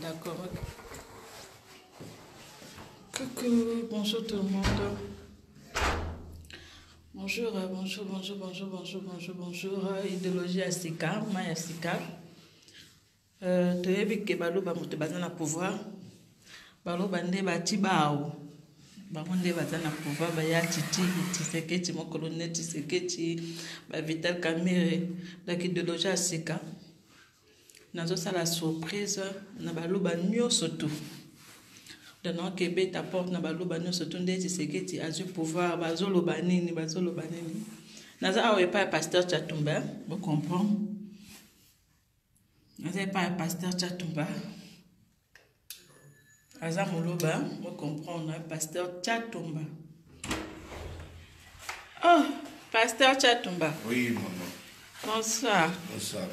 D'accord. Coucou, bonjour tout le monde. Bonjour, bonjour. Idéologie à Sika, Maya Sika. Tu es vu que Baloba moto bazana pouvoir. Baloba nde bati bao. Bamonde bazana pouvoir baya titi Tshisekedi mon colonel Tshisekedi ba Vital Kamerhe la idéologie à Sika. Nazo sala surprise na Baloba nyonso tout. Dans Québec t'apporte na Baloba nyonso tout nde Tshisekedi a du pouvoir bazolo banini. Naza awe pas pasteur Chatumba, vous comprenez? Naza pas pasteur Chatumba. Aza Moloba, vous comprenez, pasteur Chatumba. Oh, pasteur Chatumba. Oui, maman. Bonsoir. Bonsoir.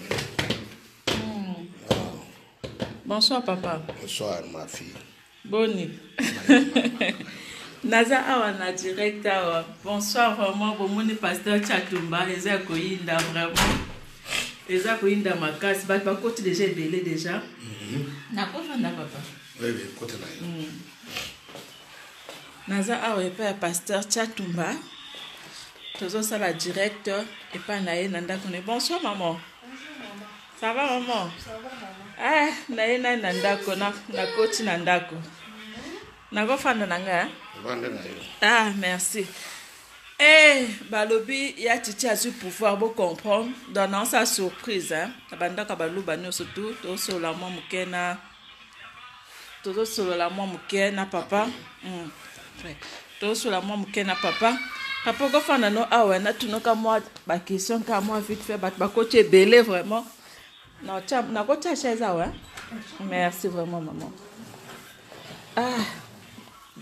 Bonsoir, papa. Bonsoir, ma fille. Boni. Naza awa na direct awa. Bonsoir, vraiment. Bon, mon pasteur Chatumba. Eza koyinda vraiment. Eza koyinda makasi. Bat ba côté déjà belé déjà. Na ko fanda papa. Oui, côté là. Naza awa epa pasteur Chatumba. Tozo sala direct et pas nae nanda kone. Bonsoir maman. Bonjour maman. Ça va maman? Ça va maman. Ah, nae na nandako na koti nandako. Na ko fanda nanga. Ah, merci. Eh, Balobi, ya titi a su pouvoir vous comprendre. Donnant sa surprise, hein. Abandaka Baloba nous surtout, to so la mo mukena. To so la mo mukena papa. To so la mo mukena papa. Papa ko fana no awe na tunoka moi ba question ka moi vite fait ba coach belé vraiment. Na cha na ko cha chaise awe. Merci vraiment maman. Ah.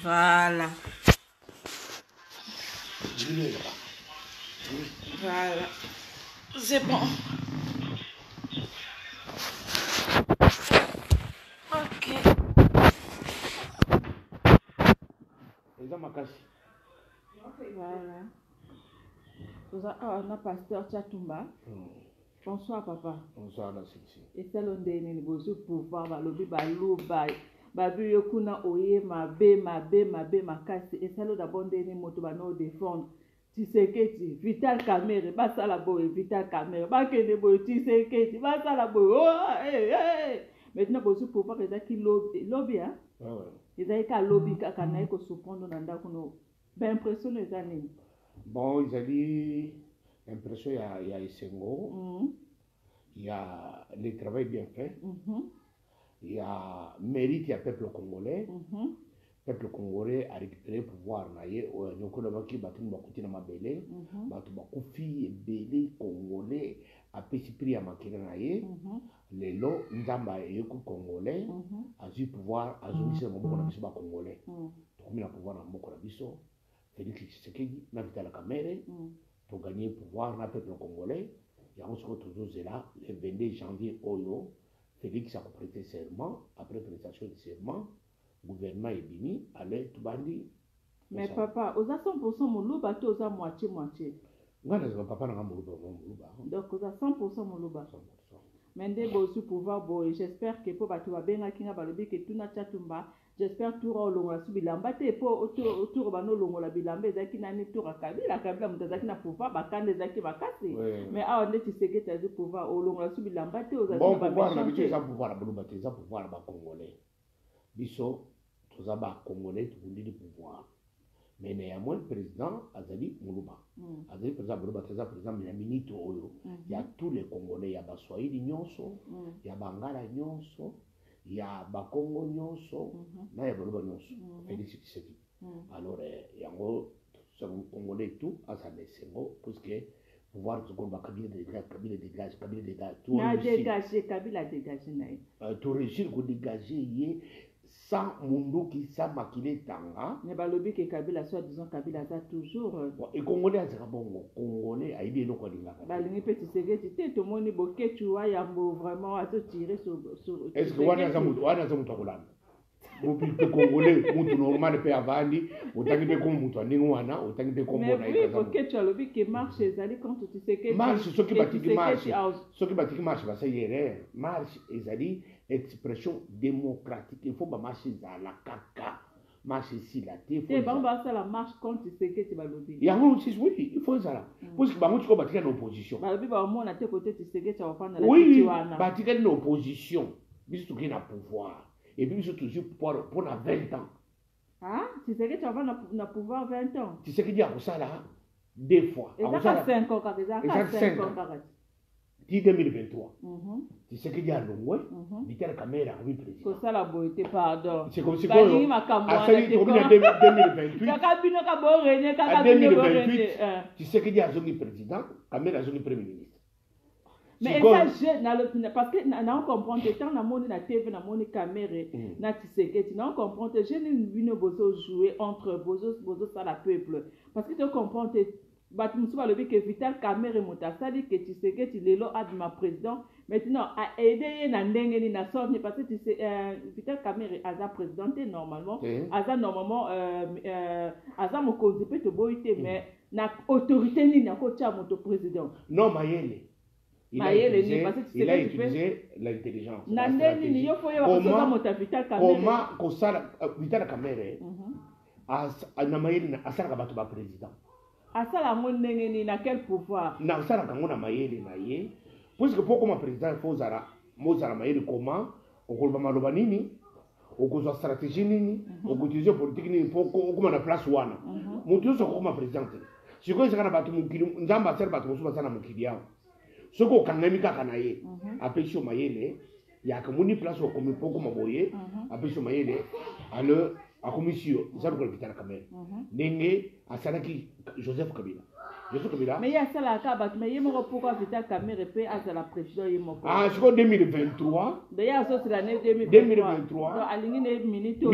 Voilà. Voilà. C'est bon. Ok. Voilà. On a pasteur Chatumba. Bonsoir papa. Bonsoir la Sixi. Et c'est l'un des négociations pour pouvoir balobi baloba. Babu yokuna oye mabe makasi. Et c'est l'un d'abord des motos bano défendre. Tshisekedi, Vital Kamerhe, basala boy, Vital Kamerhe, bakende boy, Tshisekedi, basala boy. Oh, Maintenant, vous pouvez pouvoir que lobby, hein? Ils ont qu'à lobby, qu'à n'a que surprendre dans le ben impression les années. Bon, ils ont dit impression il y a Isengo, il y a le travail bien fait, il y a mérite, il y a peuple congolais. Peuple congolais a récupéré le pouvoir. Donc, on a dit que les Mabélé, les Bélé congolais a pris à Makina. Les lots, Nzamba et Yoko congolais a eu pouvoir à Zomis et Moko congolais. Donc, on a pouvoir à Moko Nabiso, Félix Tshisekedi, Vital Kamerhe, pour gagner le pouvoir dans le peuple congolais. Il y a aussi toujours là, le 22 janvier, Oyo, Félix a prêté serment, après prestation de serment. Gouvernement est béni, allez, tout bandi. Mais papa, aux 100% mon louba, tu as moitié. Papa n'a pas mon louba. Donc, aux 100% mon louba. Mais dès que pouvoir, j'espère que pour battre la benga kinga balobi que tout na chatumba, j'espère tout au long la subilamba te pour autour bano longo la bilambe zaki na ni tour akabila mutazaki na pouvoir bakande zaki bakasi. Mais ah on est Tshisekedi tu as pouvoir au long la subilamba te aux bon pouvoir na biso za pouvoir baloba te za pouvoir ba congolais. Biso toza ba congolais tout le pouvoir. Mais néanmoins le président Azali Moulouba. Azali président Moulouba, président Minamini Oyo. Il y a tous les Congolais, il y a Baswahili Nyonso, il y a Bangala Nyonso, il y a Bakongo Nyonso, il y a Moulouba Nyonso. Félix Tshisekedi. Alors, il y a un Congolais tout, à sa Nessengo, parce que pouvoir se combattre Kabila dégage. Kabila dégage. Tout réussir pour dégager sans mundo qui sa makile tanga ne balobi ke Kabila soit disons Kabila ça toujours et congolais azaka bongo congolais aibi no kolinga balingi petit Tshisekedi te to moni boketu wa yambo vraiment à te tirer sur est-ce que wana za mutu akolanda bopi pe congolais mutu normal pe avandi otangi pe comme mutu aningi wana otangi pe comme bona mais boketu alobi ke marche ezali contre Tshisekedi marche soki batiki marche basa yere marche ezali expression démocratique. Il faut que marcher dans la caca, marcher ici, la tête. Et bon, bah, ça la marche quand tu sais que tu vas lobby. Il y a un aussi, oui, il faut ça. Parce que bah, tu vas battre l'opposition. Bah, le bah, au moins, à tes côtés, tu sais que tu vas prendre la oui, battre l'opposition. Mais surtout qu'il a pouvoir. Et puis surtout pour 20 ans. Ah, tu sais que tu vas prendre le pouvoir 20 ans. Tu sais qu'il y a ça là, deux fois. Et ça fait 5 ans, ça fait 5 ans. 2023. Tu sais qu'il y a Longwe, Vital Kamera, oui, président. C'est ça la beauté, pardon. C'est comme si on a fait 2028. Tu sais qu'il y a Zongi président, Kamera Zongi premier ministre. Mais ça, parce que on comprend que tant na moni na TV na moni caméra na Tshisekedi na on comprend que je n'ai vu bozo jouer entre bozo ça la peuple parce que tu comprends que Batumsu va le dire que Vital Kamerhe Mouta ça dit que Tshisekedi lelo adma président maintenant a aidé na ndenge ni na sorte parce que Vital Kamerhe aza présidenté normalement aza normalement aza mokonzi peut te boiter mais na autorité ni na ko tia moto président non mayele. Il a utilisé l'intelligence. Comment Vital Kamerhe a sara bato ba président. Asala ndenge ni na quel pouvoir? Na sara kango na mayele na ye. Puisque pour comme président faut zara mozara mayele comment okoloba maloba nini okozwa stratégie nini okoutiliser politique nini pour comme na place wana. Mutu so comme président. Siko ezaka na bato mukili nzamba sara bato musuba sana mukili yao. Soko kangami kaka na ye apesho mayele ya kamuni place okomi poko maboye apesho mayele alors akomisio ça ko Vital Kamerhe ndenge asalaki Joseph Kabila mais ya sala ka bat mais yemo pourquoi Vital Kamerhe pe azala président yemo ah c'est 2023 d'ailleurs ça c'est l'année 2023 donc alingi ne minito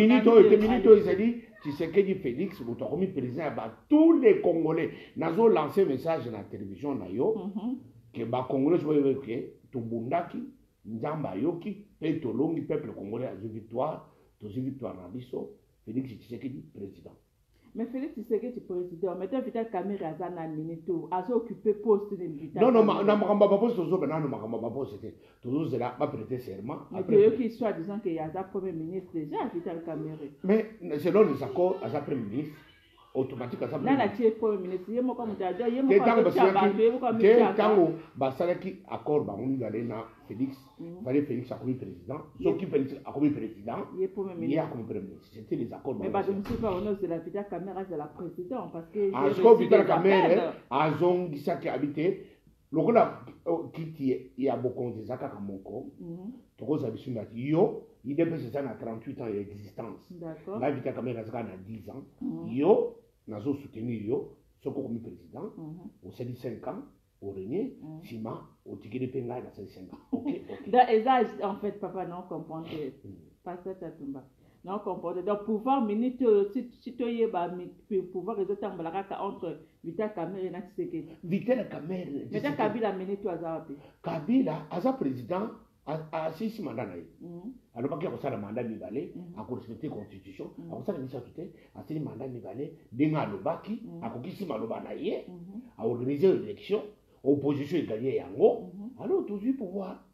ezali Tshisekedi Félix botokomi président ba tous les Congolais nazo lancer message na télévision na yo que ba Congolais voyez que tubundaki nzamba yoki pe tolongi peuple congolais a victoire na biso Félix Tshisekedi président. Mais Félix Tshisekedi président, maintenant Vital Kamerhe aza na minito, aza occupé poste de Vital. Non, na makamba ba poste tozo na makamba ba poste tozo zela ba prêter serment. Mais que qui soit disant que aza premier ministre déjà Vital Kamerhe. Mais selon les accords aza premier ministre automatique aza premier ministre. Na premier ministre, yemo comme mutaja, yemo comme tchabambe, yemo comme mutaja. Tango basalaki accord ba ngoni ngale na Félix, fallait Félix a comme président, sauf qui Félix a comme président, il est premier ministre. C'était les accords. Mais je ne sais pas, on de la Vital Kamerhe de la président parce que Asko Vital Kamerhe a zongisa ki habité lokola kiti ya bokonzi zaka kamoko. Tokoza bisumba yo, il dépasse ça na 38 ans d'existence. D'accord. La Vital Kamerhe a 10 ans. Yo nazo soutenir yo, soko comme président, au 5 ans. Au régner, Sima, au ticket de Penga, dans 5 ans. Ok. En fait, papa, non, comprendre. Pas ça, Tatumba. Non, comprendre. Donc, pouvoir, minute, si tu y es, pouvoir résultat entre Vital Kamerhe et Tshisekedi. Vital Kamerhe. Mais Kabila, minute, tu as Kabila, as président, a 6 mandats. Alors, pas qu'il y a un mandat mibalé, à respecter la constitution, à ça, il a 6 mandats mibalé, denga lobaki, à kokisi maloba naye, à organiser l'élection. Opposition est gagnée yango alors toujours pouvoir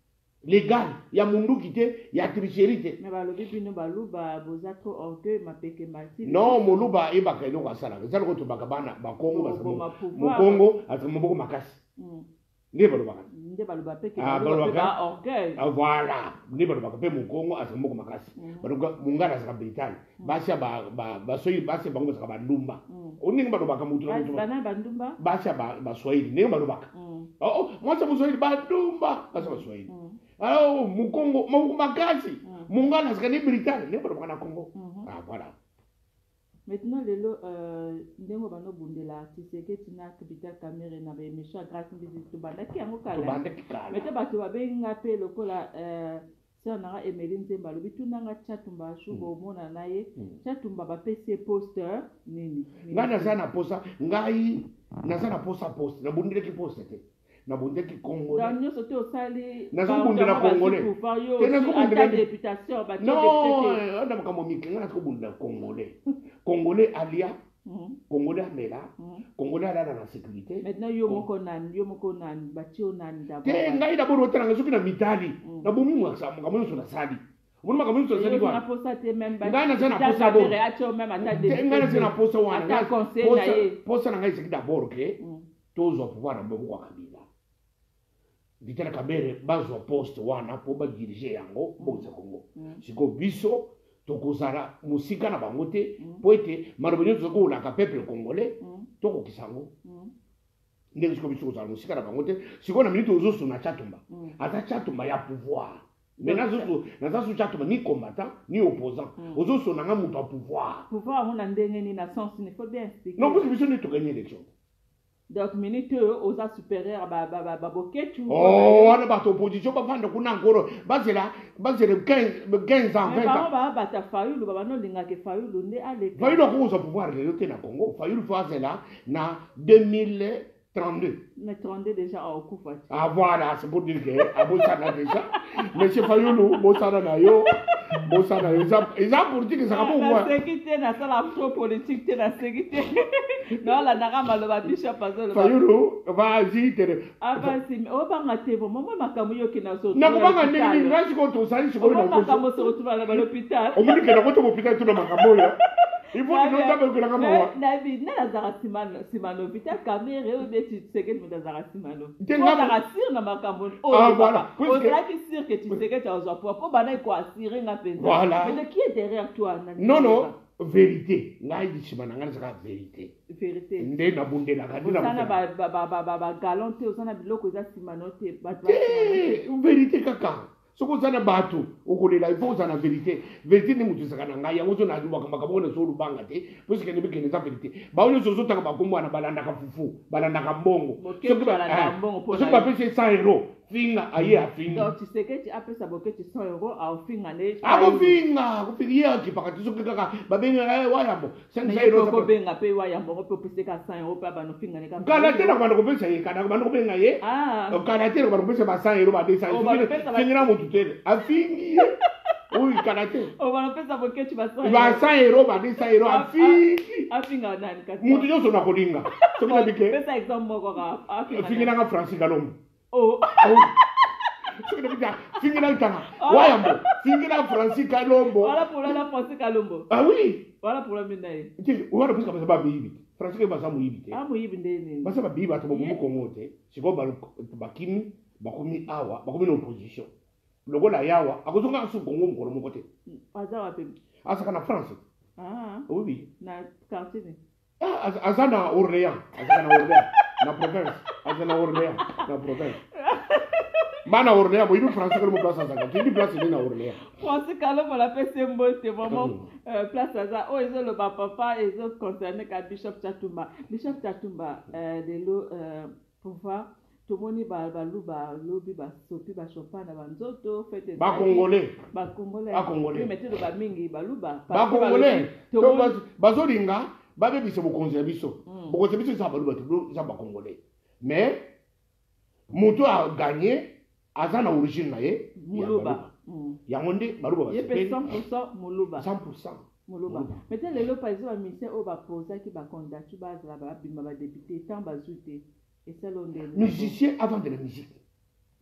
légal il y a mundu quitté il y a tricherie mais ba lobi bino ba luba boza trop orgueil ma peke marti non moluba eba kaino ka sala ça ko to bakabana ba Congo ba mo Congo atmo boko makasi ne ba luba peke ba orgueil voilà ne ba luba pe mo Congo atmo boko makasi ba mungala sa Britannia basha ba soyi basha bango sa ba ndumba oningi ba luba ka mutu bana ba ndumba basha ba soyi ne ba luba oh moi ça vous soyez ba ndumba basha ba soyi alors mu Congo mo makasi mungala sa ni Britannia ne ba luba na Congo ah voilà. Maintenant, ndengo bano bundela Tshisekedi na Vital Kamerhe na ba émission grâce mbisi bandaki yango kala. Maintenant bato babenga pe lokola sana Emeline Nzemba lobi tunanga Chatumba shubo mona naye Chatumba ba PC poster nini. Ngana sana posa ngai na sana posta na bundela ki poster te. Na bundeki Congo. Dans nous sauter au sali. Na zo bundela Congolais. Tena ko bundela députation ba non, on a comme miki ngana ko bundela Congolais. Congolais alia Congolais amela, Congolais ala dans la sécurité. Maintenant yo moko nan batio nan d'abord. Ngai d'abord otanga soki na mitali. Na bomi mo sa mo kamono na sali. Mo ma kamono sali kwa. Na posa te même ba. Ngai na sana posa bo. Même ata de. Ngai na sana posa wana. Ata conseil na ye. Posa na ngai seki d'abord ke. Tozo pouvoir na bobo kwa kabila. Ditela kabere bazo poste wana po ba diriger yango boza Congo. Siko biso tokozala musika na bango te po ete maloba nyonso tokolaka peuple congolais tokokisa yango ndenge siko biso kozala musika na bango te sikoyo na minute ozosuna Tchatumba aza Tchatumba ya pouvoir mais naza so Tchatumba ni combattant ni opposant ozosuna nga moto ya pouvoir yango na ndenge ni na sens il faut bien expliquer non parce que biso nde toganye élection donc minute aux a supérieur boketu wana bato opposition bavanda kuna nkoro bazela 15 ans 20 ans bata Fayulu banolingaka Fayulu nde aleka Fayulu akokoza pouvoir lelo te na Congo Fayulu fo azela na 2032 mais 32 déjà okufa ah voilà c'est pour dire que abosana déjà monsieur Fayulu bosana na yo ils pour dire que ça va pas moi sécurité na sala politique te na sécurité non la naka maloba bishop azolo Fayulu vas-y tere avasi obanga te vraiment makambo yo kina so na kubanga nini ngasi ko to sali siko na makambo so retrouver à l'hôpital omuni ke na ko to hôpital to na makambo yo il faut que nous savions que la caméra David na zara simano vita caméra o de tu sais que nous zara simano na sir na makambo ah voilà on dirait que sûr que tu sais que tu as besoin pour bana ko assurer nga penza mais qui est derrière toi non vérité ngai disimana ngana saka vérité nde na bundela kadina sana ba galante osana biloko za simano te vérité kaka soko zana batu okolela il faut zana vérité ni mutu sakana ngai yango zo na duba makambo na so lubanga te parce que ne bikene za vérité ba onyo zo tanga bakombo na balanda ka fufu balanda ka mbongo so ba pese 100 euros finga aye afinga donc tu sais que tu appelles ça boke tu 100 euros à finga ne abo finga ko fikia ki pakati so kaka ba benga wayambo 500 euros ko benga pe wayambo ko pese ka 100 euros pa ba no finga ne ka kala tena kwa ko pese ye kana ba no benga ye kala tena kwa ko pese ba 100 euros ba 200 finga mo tutele afingi oui karate on va faire ça pour que tu vas 100 euros ba 200 euros afinga nani ka mutu nyonso na kolinga so ko bike pesa exemple moko ka afinga nga Francis Galombo oh Fingina Tana. Wayambo. Fingina Francis Kalombo. Voilà pour la Francis Kalombo. Ah oui. Voilà pour la minaye. Voilà parce que ça va bibi. Francis que basa muibi. Ah muibi ndeni. Basa ba bibi atomo mu kongote. Siko ba bakimi bakomi awa, bakomi na opposition. Logo la yawa, akozonga su kongo mukolo mukote. Azawa pe. Asaka na France. Ah. Oui. Na quartier. Ah, azana Orléans. Azana Orléans. Na province. Azana Orléans. Na province. Mana Orléans, moi, il français comme place à ça. Qui dit place na Orléans? Français Kalombo la fait symbole, c'est vraiment place à ça. Oh, ils ont le papa, ils ont concerné qu'à Bishop Tchatumba. Bishop Tchatumba, de l'eau, pouvoir, tout le monde va lobby, va sopi, va chopin, va nzoto, fait des. Ba Congolais. Ba Congolais. Ba Congolais. Mettez le ba mingi, ba luba. Ba Congolais. Ba zolinga, ba bébé c'est beaucoup conserviso. Beaucoup conserviso ça ba luba, ça ba Congolais. Mais, Moto a gagné. Azana origine na ye Muluba. Yangonde baruba ba. Yé 100% Muluba. 100%. Muluba. Maintenant les lois ils ont ministère au ba poser qui ba candidature ba la ba bima ba député tant ba zouté et ça l'on des musicien avant de la musique.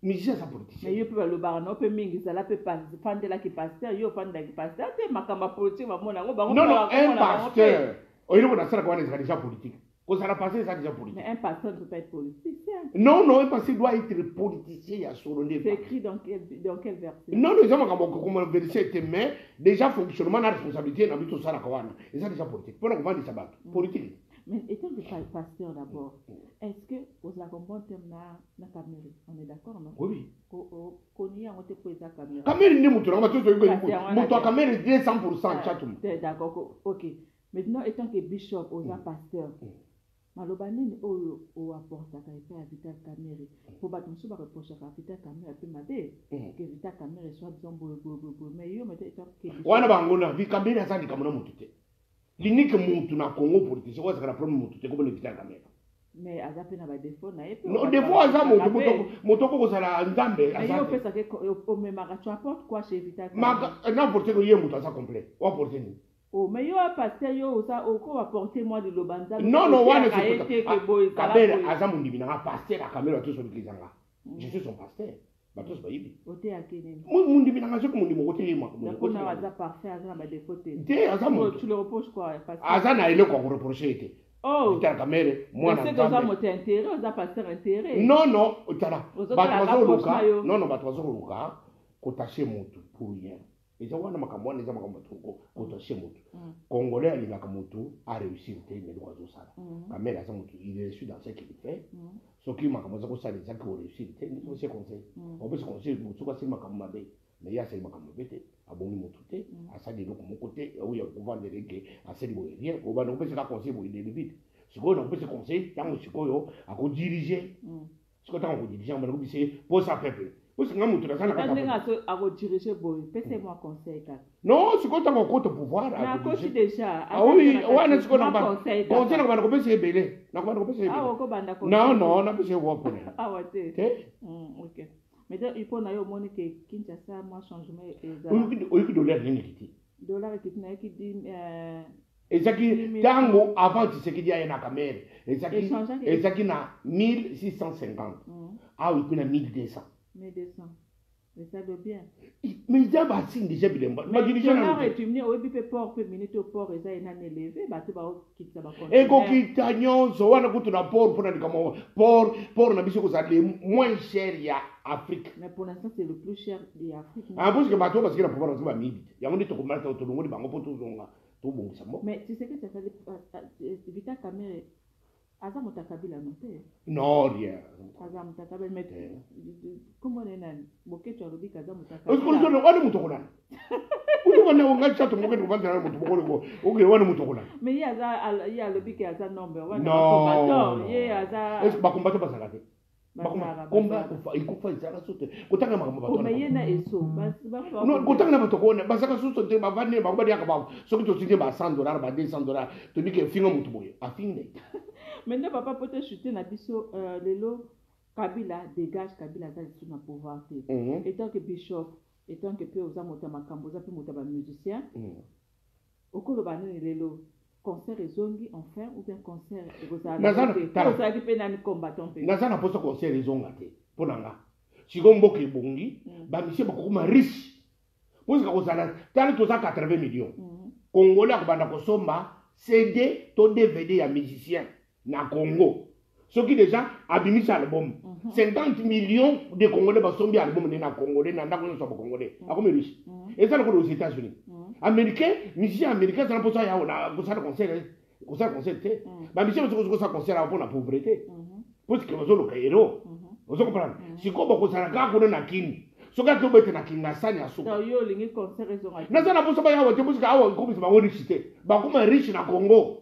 Musicien sans politicien. Mais yo peut le bar non peut mingi ça la peut pas fande la qui pasteur yo fande la qui pasteur te makamba politique ba mona ngo ba ngo. Non un pasteur. Oyo ko na sala ko na déjà politique. Ko ça passer ça déjà politique. Mais un pasteur ne peut pas être politicien. Non, un pasteur doit être politicien à son niveau. C'est écrit dans quel verset? Non, les gens comme le verset était mais déjà fonctionnement la responsabilité na bito sala kawana. Et ça déjà politique. Pour qu'on va dire ça politique. Mais étant que pasteur d'abord, est-ce que vous avez un bon terme na Cameroun? On est d'accord non? Oui. Koni a monté pour ça Cameroun. Cameroun ni mutu na bato zo mutu Cameroun 200% Tchatumba. D'accord, OK. Maintenant étant que bishop aux pasteur maloba nini oyo o apportaka epai ya Vital Kamerhe po bato mosusu bareprochaka Vital Kamerhe mpe mabe ke Vital Kamerhe soit disant boye mais yo mete wana bangona Vital Kamerhe azandika mona motu te linike motu na Congo politicien oyo azalaka problème motu te komona Vital Kamerhe mais aza mpe na badefo na ye non defo aza moto oko kozala nzambe yo opesaka omemaka tu apporte quoi chez Vital Kamerhe n'importe que ye moto aza complet o apporte nini Oh, mais yo pasteur yo ça au quoi apporter moi de l'obanza. Non, wana c'est Kabel Azam Ndibina pasteur à Kamel tout sur l'Kizanga. Je suis son pasteur. Batos bayibi. Oté akene. Mundi binanga soko mundi mokote yema. D'accord, na waza parfait Azam ba défaute. Té Azam. Tu le reproches quoi pasteur? Azam a ile ko reprocher été. Oh. Ita Kamel moi na. C'est que Azam moté intérêt, Azam pasteur intérêt. Non, tala. Batwazo luka. Non, batwazo luka. Kotache mutu pour rien. Eza wana makambo eza makambo tuko kotache mutu. Congolais alingaka mutu a réussir té mais loazo sala. Kamel Azam mutu il est reçu dans ce qu'il fait. Ce qui m'a commencé à ça les actes réussi c'est ce conseil on peut se conseiller pour tout passer makambo mabe mais il y a c'est makambo bête abongi motuté à ça de l'autre côté où il y a pour vendre les que à ça de rien on va donc peut se conseiller pour aider vite ce qu'on peut se conseiller tant que quoi à ko diriger ce qu'on tant ko diriger on va donc c'est pour ça peuple pour ce ngamu tout ça na à ko diriger boy laissez-moi conseil ka non ce qu'on tant ko pouvoir à coach déjà ah oui ouais ce qu'on a conseil na ko peut se belé na ko peut se non na peut se wo pour ah ouais ok mais il faut na yo moni que Kinshasa moi changement oui dollar ni kiti dollar qui na qui dit ezaki tango avant tu sais qu'il y a na Kamel ezaki na 1650 ah oui puis na 1200 mais ça doit bien mais il y a basi déjà bien ma dirigeant na et tu venir au bipe port que minute au port eza ina élevé ba te ba kitsa ba et ko kitanyo so wana kutu na port pour na kama port na biso ko ça le moins cher ya Afrique mais pour l'instant c'est le plus cher de Afrique ah parce que bato parce que na pouvoir ba mibi ya ngoni to ko mata to ngoni bango poto zonga to bongisa mo mais tu sais que ça fait Vital Kamerhe Azam Mutakabila non te non rien Azam Mutakabila mais comment on est nan boketo alobi Azam Mutakabila est-ce que on est mutokona uko wana unga chato moketo kubanda mutokona ko okay wana mutokona mais il y a alobi que Azam number 1 combattant il y a Azam est-ce ba combattant pas salade combat il faut faire ça soute kotanga makambo bato mais yena eso non kotanga bato kona basaka soute te ba vane ba badi akaba soki to tinde ba $100 ba $200 to dike finga mutu boye afinde maintenant papa peut te chuter na biso lelo Kabila dégage Kabila za sur na pouvoir étant que bishop étant que peu oza mota makambo za pe mota ba musicien okolo banene lelo concert ezongi enfin ou bien concert ezala ki pe nani combattant pe nazana poso concert ezonga te ponanga siko mboka ebongi ba misie bakoma riche poso ka kozala tani toza 80 millions congolais akobanda kosomba CD to DVD ya musicien na Congo soki déjà abimisa album 50 millions de congolais basombi album na congolais na ndako so ba congolais akomi riche et ça aux États-Unis américain musicien américain ça pour ça ya na concert te ba musicien ko ça concert pour la pauvreté parce que bazo lo héros ozo comprendre si ko bako sala ka ko na kini soka to bete na kinga sani asuka yo lingi concert ezonga na sana pour ça ba ya wote parce que awa ko bisa ba riche te ba ko riche na Congo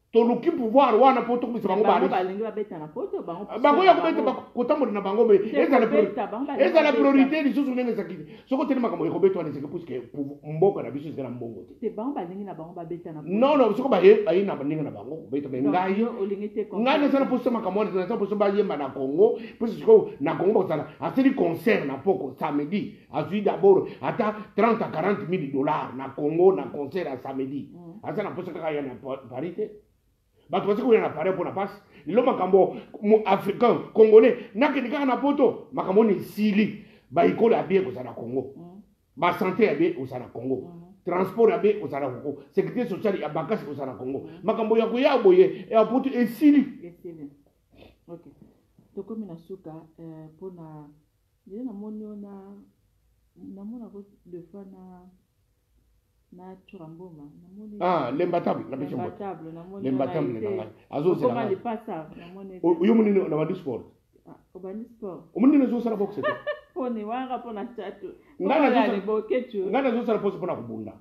to luki pouvoir wana poto ko bisa bango ba balingi ba beta na poto bango ya ko beta ba kotambo na bango be eza la priorité les choses nenge sakiti soko tena makambo ko beta wana seke puisque mboka na biso zela mbongo te bango balingi na bango ba beta na non soko ba ye na baninga na bango beta be ngai ngai na sana poso makambo na sana poso ba yemba na Congo puisque na Congo ba sana asili concert na poko samedi azui d'abord ata 30 à 40 000 dollars na Congo na concert à samedi asana poso ka ya na parité bato basi kuna na pare pour na passe lo makambo africain congolais nakendika na poto makambo ni sili ba ikolo abie ko sana Congo ba santé abie ko sana Congo transport abie ko sana Congo sécurité sociale ya bakasi ko sana Congo makambo ya ko ya boye ya poto esili OK to komi na suka pona ndio na monyo na mona ko de fois na Churamboma namoni lembatable na biso lembatable na ngai azozela koma lipasa namoni uyo munini na wadi sport obani sport umunini zo sala boxe te poni wanga pona tatu ngana zo boketu ngana zo sala pose pona kubunda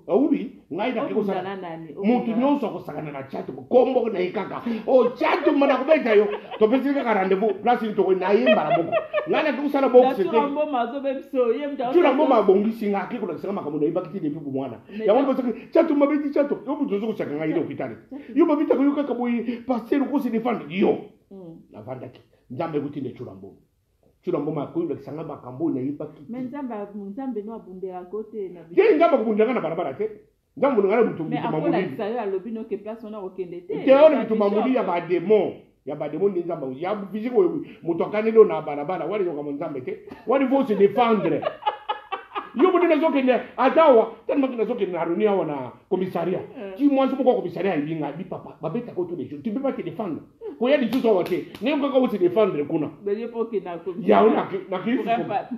oui ngai na kiko sala mutu nyonso ko sakana na chat kombo na ikaka chat mana kubeta yo to pesi ka rendez-vous place ni to na yemba la boko ngana kiko sala boxe te Churamboma zo bepso yemda Churamboma bongi singa kiko na sanga makambo na ibakiti depuis bumwana ya wambo saki chat mabeti chat yo buzo zo saka ngai ile hospitali yo babita ko yo kaka boyi passer ko se défendre yo na vandaki njambe kutinde Churamboma Churamboma ko ile sanga makambo na ibakiti mais nzamba no abundera kote na ye ngamba kubundanga na barabara te Nzambe ngala mutu mais après la disari à lobby no que place on a aucun détail te on mutu mamudi ya ba démon ndi Nzambe ya physique mutu akanelo na barabara wali yoka Nzambe te wali faut se défendre yo mutu na zoke ne atawa tellement que na zoke na runia wana commissariat tu moi je pourquoi commissariat ibinga bi papa babeta ko tous les jours tu peux pas te défendre ko ya di tout ça te ne ko ko se défendre kuna mais pour que na ya ona na ki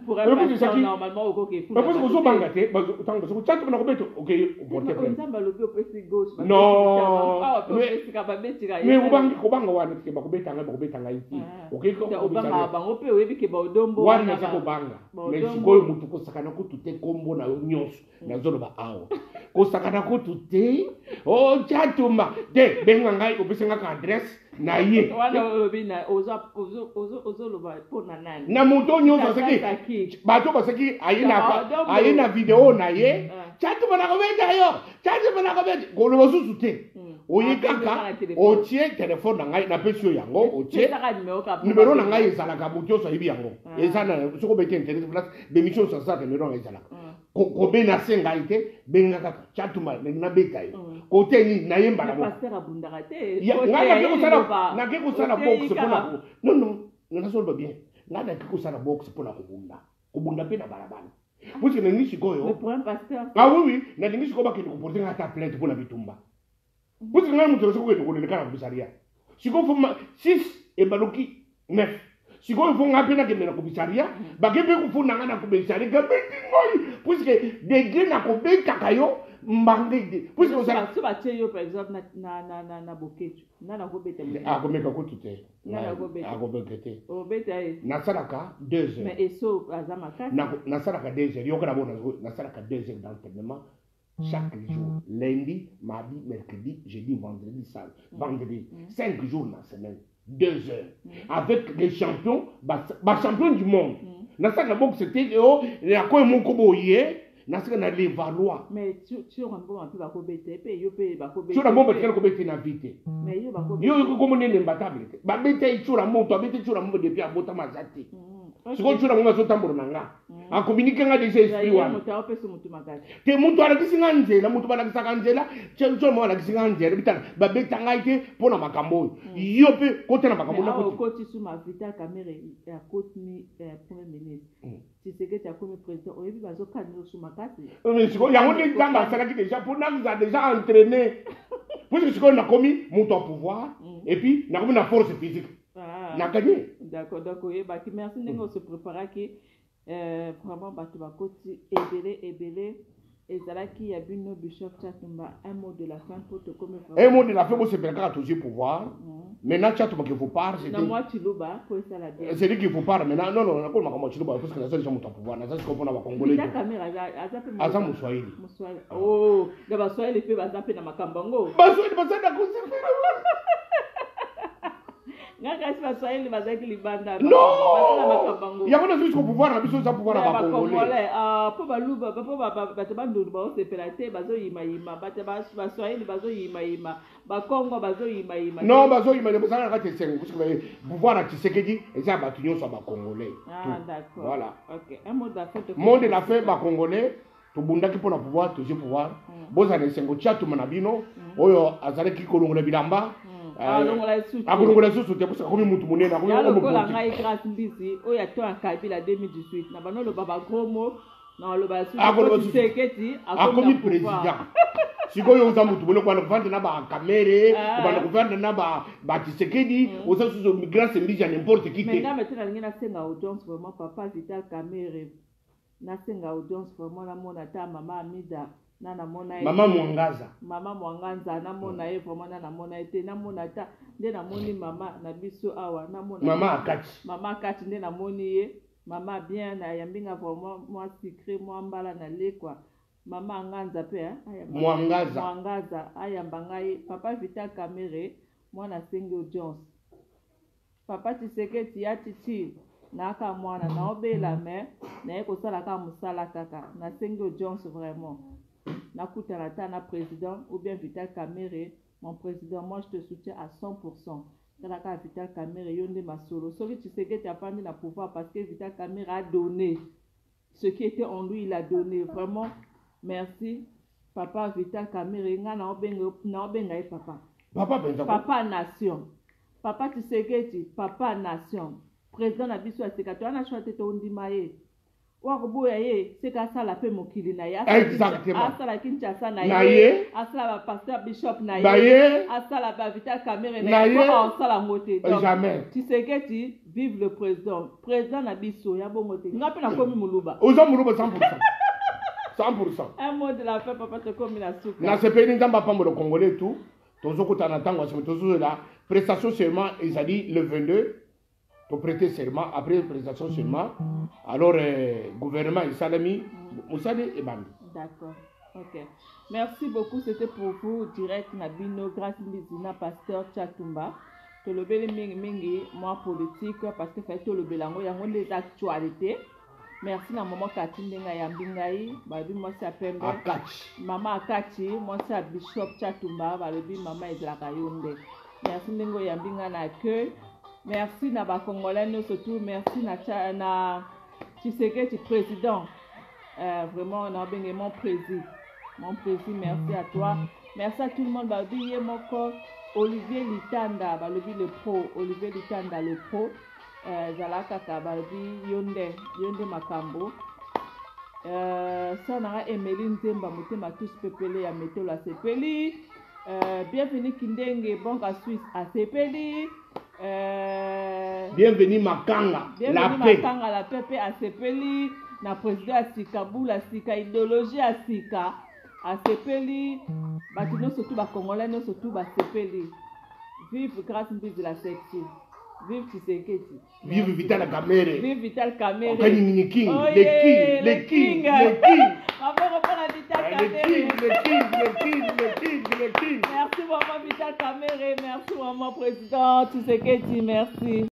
pour pas normalement au que mais parce que zo banga te tango so tatu na ko beto OK porter plainte Nzambe lobi au petit gauche non mais ko banga wana ke ba ko beta nga ici OK ko banga bango pe oyebi ke ba odombo wana na ko banga mais sikoyo mutu ko sakana ko tute kombo na nyonso na zolo ba awa ko sakana ko tute o chatuma de benga ngai opesenga ka adresse na ye wana obina ozo loba pona nani na muto nyonso seki bato baseki ayina video na ye chatuma na ko beta yo chatuma na ko beta ko lo susu te oye kaka otie téléphone na ngai na pesio yango otie numéro na ngai ezalaka muto so yibi yango ezana soko bete internet place bemission so ça numéro ngai ezalaka ko bena senga ite benga kaka chatuma na beta yo ko teni na yemba na pasteur abundaka te na ke ko sala box pona non na solba bien na ke ko sala box pona ko bunda pe na barabara parce que ni sikoyo le point pasteur oui na ni sikoyo ba ke ko porter na ta plainte pona bitumba parce que ngai mutu soko ko le kana bisaria sikoyo fuma 6 e baloki 9 sikoyo fo ngapi na ke na ko bisaria ba ke be ko funa ngana ko bisaria ga ngoi parce que de na ko be takayo mbangide puisque vous avez so batie yo par exemple na boketu na ko beta ko meka ko tute ko bekete o beta na salaka 2 heures mais eso azama ka na salaka 2 heures yo kana bona na salaka 2 heures d'entraînement chaque jour lundi mardi mercredi jeudi vendredi samedi vendredi 5 jours dans la semaine 2 heures avec les champions champions du monde na salaka boxe c'était la ko moko boye nasika na les valois mais tu rambo un peu ba ko bete pe yo pe ba ko bete tu rambo ba ko bete na vite mais yo ba ko yo ko mo nene mbatable ba bete tu rambo to bete tu rambo depuis abota mazati siko tu rambo zo tambolo nanga a communiquer nga des esprits wa mutu ape so mutu makati te mutu ala kisinga nzela mutu bala kisaka nzela tu mo ala kisinga nzela bitana ba beta nga ite pona makambo yo pe ko tena makambo na ko ti su ma vita camera ya kotni premier ministre tu sais que tu as comme président au début bazo kanyo su makati mais siko yango ni tanga sala ki déjà pour na vous a déjà entraîné pour que siko na komi mutu au pouvoir et puis na komi na force physique na gagné d'accord merci ndenge se préparer ki vraiment bato bakoti ebele ezalaki ya bino Bishop Chatumba un mot de la fin pour te comme un mot de la fin pour se préparer toujours pouvoir maintenant Chatumba qu'il faut pas c'est moi Chiluba pour ça la bien c'est lui qu'il faut pas maintenant non na koma kama Chiluba parce que na sasa mtu pouvoir na sasa ko pona ba congolais la caméra azape aza muswahili oh ngaba swahili pe bazape na makambango baswahili bazanda kusema ngaka si baswahili bazaki libanda non ya bona sisi ko pouvoir na biso za pouvoir na congolais po baluba po bato bandulu ba osepela te bazo yima bato baswahili bazo yima bakongo bazo yima non bazo yima ne bozana ka tesengo parce que pouvoir na Tshisekedi eza bato nyonso ba congolais d'accord voilà OK un mot de la fin ba congolais to bundaki pona pouvoir toujours pouvoir bozana sengo Chatumba na bino oyo azalaki kolongola bilamba akolongola susu te parce que komi mutu munene akomi ngai grâce mbisi oyo ato akabila 2018 na bano loba ba gros mot na loba susu seketi akomi président sikoyo uza mutu munene kwa kuvanda na ba kamere kwa kuvanda na ba Tshisekedi oza susu grâce mbisi ya n'importe qui te mais ngame tena ngina senga audience vraiment papa Vital Kamerhe na senga audience vraiment la mona ta mama Amida nana mona mama Mwanganza na mona ye vraiment nana mona ete na mona ta nde na moni mama na biso awa na mona mama akati nde na moni ye mama bien na yambinga vraiment moi secret moi mbala na le quoi mama Nganza pe Mwangaza ayamba ngai papa Vital Kamerhe mwana sengi audience papa Tshisekedi ya titi na aka mwana na obela mais na ye kosala ka musala kaka na sengi audience vraiment nakutana ta na président ou bien Vital Kamerhe mon président moi je te soutiens à 100%. Talaka Vital Kamerhe yonde masolo soki Tshisekedi afandi na pouvoir parce que Vital Kamerhe a donné ce qui était en lui, il a donné vraiment merci Papa Vital Kamerhe, na obenga e papa. Papa Benza. Papa Nation. Papa Tshisekedi, Papa Nation. Président na biso aseka to ana choite to ndima ye. Wa kubuya ye, seka sala pe mokili na ya. Exactement. Asala Kinshasa na ye. Asala ba pasteur bishop na ye. Asala ba Vital Kamerhe na ye. Asala ngote. Jamais. Tshisekedi, vive le président. Président na biso ya bongote. Ngapi na komi muluba. Oza muluba 100%. 100%. Un mot de la fin, papa, te comme la soupe. Na ce pays, nous n'avons pas le Congolais tout. Tous autres en attendant, tous la prestation seulement, ils ont dit le 22, pour prêter serment, après prestation seulement. Alors, gouvernement, il s'est mis, Moussade et Bambi. D'accord. Ok. Merci beaucoup. C'était pour vous, direct Nabino, grâce Mizina, pasteur Tchatumba. Que le bel mingi, moi politique, parce que fait tout le belango, il y a des actualités. Merci na maman Katindenga Yambingai, babi moi c'est Pembe. Maman Akachi, moi c'est Bishop Tchatumba, babi maman Ezlaka Yonde. Merci Nengo Yambinga na accueil. Merci na ba Congolais surtout, merci na Tshisekedi président. Vraiment on a bien mon président. Mon président, merci à toi. Merci à tout le monde, babi Yemoko, Olivier Litanda, babi le pro, Olivier Litanda le pro. Zalaka Kababi Yonde Makambo. Ça n'a Emeline Zemba Motema tous pepele ya météo à Sepeli. Bienvenue Kindenge Banque à Suisse à Sepeli. Bienvenue Makanga. Makanga la pepe à Sepeli. Na président à Sika Boula Sika idéologie à Sika à Sepeli. Batino surtout ba Congolais surtout ba Sepeli. Vive grâce de la section. Vive Tshisekedi. Vive Vital Kamerhe. Vive Vital Kamerhe. Le king. Le king. Merci maman Vital Kamerhe. Merci maman président Tshisekedi. Merci.